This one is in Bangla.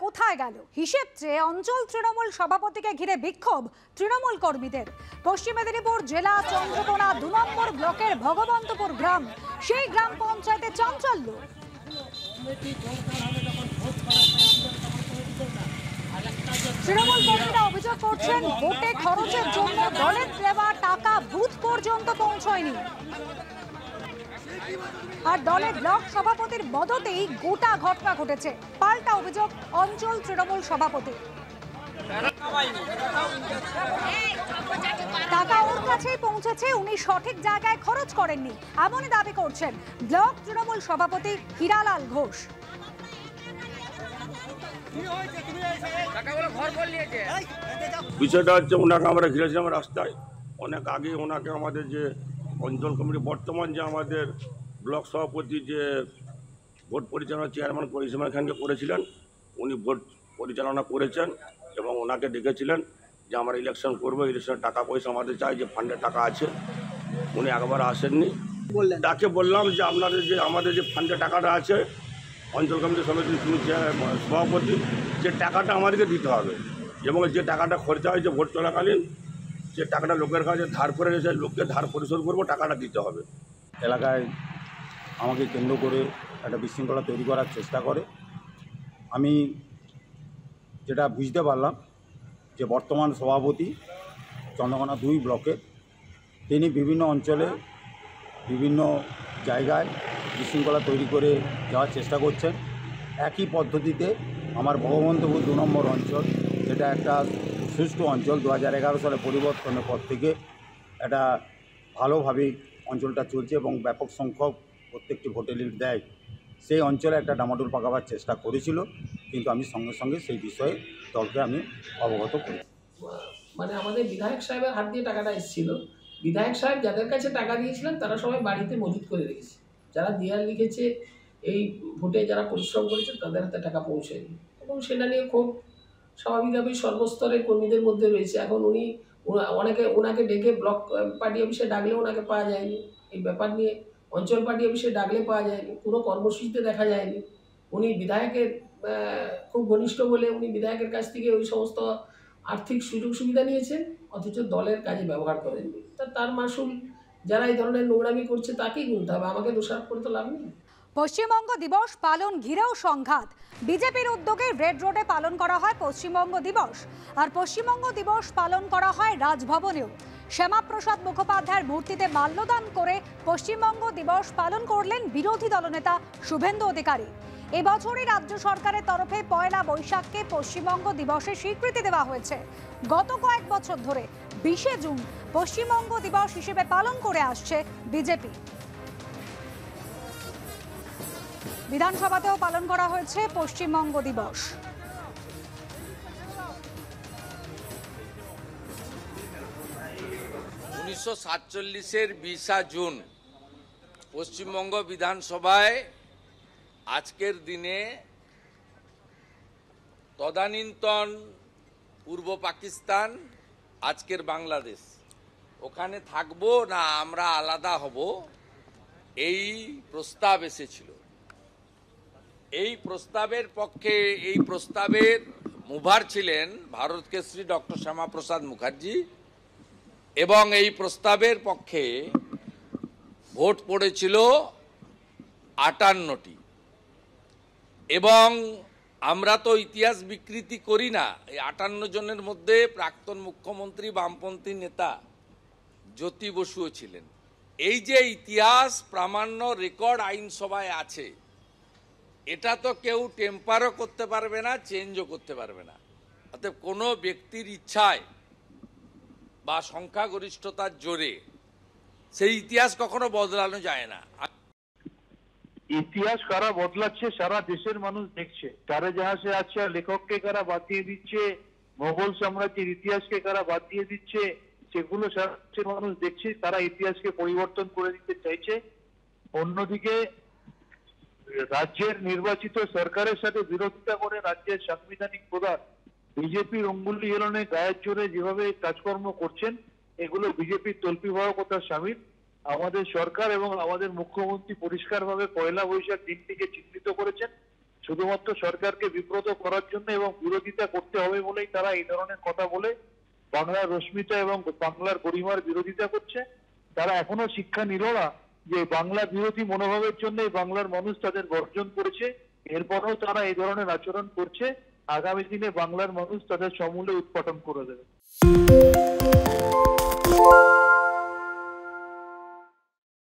কোথায় গেল? হিসেব চেয়ে অঞ্চল তৃণমূল সভাপতিকে ঘিরে বিক্ষোভ তৃণমূল কর্মীদের। পশ্চিম মেদিনীপুর জেলা চন্দ্রকোনা ২ নম্বর ব্লকের ভগবন্তপুর গ্রাম, সেই গ্রাম পঞ্চায়েতে চাঞ্চল্য। তৃণমূল কর্মীরা অভিযোগ করছেন, ভোটে খরচের জন্য দলের দেওয়া টাকা বুথ পর্যন্ত পৌঁছয়নি, আর দলের ব্লক সভাপতির মদতেই গোটা ঘটনা ঘটেছে। পাল্টা অভিযোগ অঞ্চল তৃণমূল সভাপতি, টাকা ওর কাছেই পৌঁছেছে, উনি সঠিক জায়গায় খরচ করেননি, এমনই দাবি করছেন ব্লক তৃণমূল সভাপতি হীরালাল ঘোষ। বিষয়টা হচ্ছে, ওনাকে আমরা ঘিরেছিলাম রাস্তায় অনেক আগে। ওনাকে আমাদের যে অঞ্চল কমিটি, বর্তমান যে আমাদের ব্লক সভাপতি যে ভোট পরিচালনা চেয়ারম্যান পরিসীমা খানকে করেছিলেন, উনি ভোট পরিচালনা করেছেন এবং ওনাকে ডেকেছিলেন যে আমরা ইলেকশন করবো, ইলেকশনের টাকা পয়সা আমাদের চাই, যে ফান্ডের টাকা আছে। উনি একবার আসেননি। তাকে বললাম যে আপনাদের যে আমাদের যে ফান্ডের টাকাটা আছে, অঞ্চল কমিটি সমিতির সভাপতি, যে টাকাটা আমাদেরকে দিতে হবে এবং যে টাকাটা খরচা হয়েছে ভোট চলাকালীন, যে টাকাটা লোকের কাছে ধার করে এসে লোককে ধার পরিশোধ করবো, টাকাটা দিতে হবে। এলাকায় আমাকে কেন্দ্র করে একটা বিশৃঙ্খলা তৈরি করার চেষ্টা করে। আমি যেটা বুঝতে পারলাম যে বর্তমান সভাপতি চন্দ্রকোনা 2 ব্লকে, তিনি বিভিন্ন অঞ্চলে বিভিন্ন জায়গায় বিশৃঙ্খলা তৈরি করে যাওয়ার চেষ্টা করছেন। একই পদ্ধতিতে আমার ভগবন্তপুর 2 নম্বর অঞ্চল, যেটা একটা সুষ্ঠু অঞ্চল, 2011 সালে পরিবর্তনের পর থেকে এটা ভালোভাবেই অঞ্চলটা চলছে এবং ব্যাপক সংখ্যক প্রত্যেকটি ভোটে লিড দেয়। সেই অঞ্চলে একটা ডামাডোল পাকাবার চেষ্টা করেছিল, কিন্তু আমি সঙ্গে সঙ্গে সেই বিষয়ে দলকে আমি অবগত করি। মানে আমাদের বিধায়ক সাহেবের হাত দিয়ে টাকাটা এসেছিল। বিধায়ক সাহেব যাদের কাছে টাকা দিয়েছিলেন তারা সবাই বাড়িতে মজুত করে রেখেছে। যারা দেয়াল লিখেছে, এই ভোটে যারা পরিশ্রম করেছে তাদের হাতে টাকা পৌঁছায়নি, এবং সেটা নিয়ে খুব স্বাভাবিকভাবেই সর্বস্তরের কর্মীদের মধ্যে রয়েছে। এখন ওনাকে ডেকে ব্লক পার্টি অফিসে ডাকলে ওনাকে পাওয়া যায়নি। এই ব্যাপার নিয়ে অঞ্চল পার্টি অফিসে ডাকলে পাওয়া যায়নি, কোনো কর্মসূচিতে দেখা যায়নি। উনি বিধায়কের খুব ঘনিষ্ঠ বলে উনি বিধায়কের কাছ থেকে ওই সমস্ত আর্থিক সুযোগ সুবিধা নিয়েছেন, অথচ দলের কাজে ব্যবহার করেননি। তার মাসুল যারা এই ধরনের নোংরামি করছে তাকেই গুনতে হবে, আমাকে দোষারোপ করে তো লাভ নেই। পশ্চিমবঙ্গ দিবস পালন ঘিরেও সংঘাত। বিজেপির উদ্যোগে রেড রোডে পালন করা হয় পশ্চিমবঙ্গ দিবস, আর পশ্চিমবঙ্গ দিবস পালন করা হয় রাজভবনেও। শ্যামাপ্রসাদ মুখোপাধ্যায়ের মূর্তিতে মাল্যদান করে পশ্চিমবঙ্গ দিবস পালন করলেন বিরোধী দলনেতা শুভেন্দু অধিকারী। এবছরই রাজ্য সরকারের তরফে পয়লা বৈশাখকে পশ্চিমবঙ্গ দিবসের স্বীকৃতি দেওয়া হয়েছে। গত কয়েক বছর ধরে 20শে জুন পশ্চিমবঙ্গ দিবস হিসেবে পালন করে আসছে বিজেপি। বিধানসভাতেও পালন করা হয়েছে পশ্চিমবঙ্গ দিবস। উনিশশো 1947-এর 20শে জুন পশ্চিমবঙ্গ বিধানসভায় আজকের দিনে তদানীন্তন পূর্ব পাকিস্তান, আজকের বাংলাদেশ, ওখানে থাকবো না আমরা আলাদা হব, এই প্রস্তাব এসেছিল। এই প্রস্তাবের পক্ষে, এই প্রস্তাবের মুভার ছিলেন ভারত কেশরী ডক্টর শ্যামাপ্রসাদ মুখার্জি, এবং এই প্রস্তাবের পক্ষে ভোট পড়েছিল 58টি। এবং আমরা তো ইতিহাস বিকৃতি করি না, এই 58 জনের মধ্যে প্রাক্তন মুখ্যমন্ত্রী বামপন্থী নেতা জ্যোতি বসুও ছিলেন। এই যে ইতিহাস প্রামাণ্য রেকর্ড আইনসভায় আছে, এটা তো কেউ টেম্পারও করতে পারবে না, চেঞ্জও করতে পারবে না। অতএব কোনো ব্যক্তির ইচ্ছায় বা সংখ্যাগরিষ্ঠতার জোরে সেই ইতিহাস কখনো বদলানো যায় না। ইতিহাস কারা বদলাচ্ছে সারা দেশের মানুষ দেখছে। তারে জাহাজে আছে লেখককে কারা বাদ দিয়ে দিচ্ছে, মোগল সাম্রাজ্যের ইতিহাসকে কারা বাদ দিয়ে দিচ্ছে, সেগুলো সারা দেশের মানুষ দেখছে। তারা ইতিহাসকে পরিবর্তন করে দিতে চাইছে। অন্যদিকে রাজ্যের নির্বাচিত সরকারের সাথে বিরোধিতা করে রাজ্যের সাংবিধানিক প্রধান বিজেপির অঙ্গুলি হেলনে গায়ের জোরে যেভাবে কাজকর্ম করছেন, এগুলো বিজেপির তল্পিবাহকতার সামিল। আমাদের সরকার এবং আমাদের মুখ্যমন্ত্রী পরিষ্কারভাবে পয়লা বৈশাখ দিনটিকে চিহ্নিত করেছেন। শুধুমাত্র সরকারকে বিব্রত করার জন্য এবং বিরোধিতা করতে হবে বলেই তারা এই ধরনের কথা বলে বাংলার রশ্মিতা এবং বাংলার গরিমার বিরোধিতা করছে। তারা এখনো শিক্ষা নিল না যে বাংলা বিরোধী মনোভাবের জন্য বাংলার মানুষ তাদের বর্জন করেছে, এরপরেও তারা এই ধরনের আচরণ করছে। আগামী দিনে বাংলার মানুষ তাদের সমূলে উৎপাটন করে দেবে।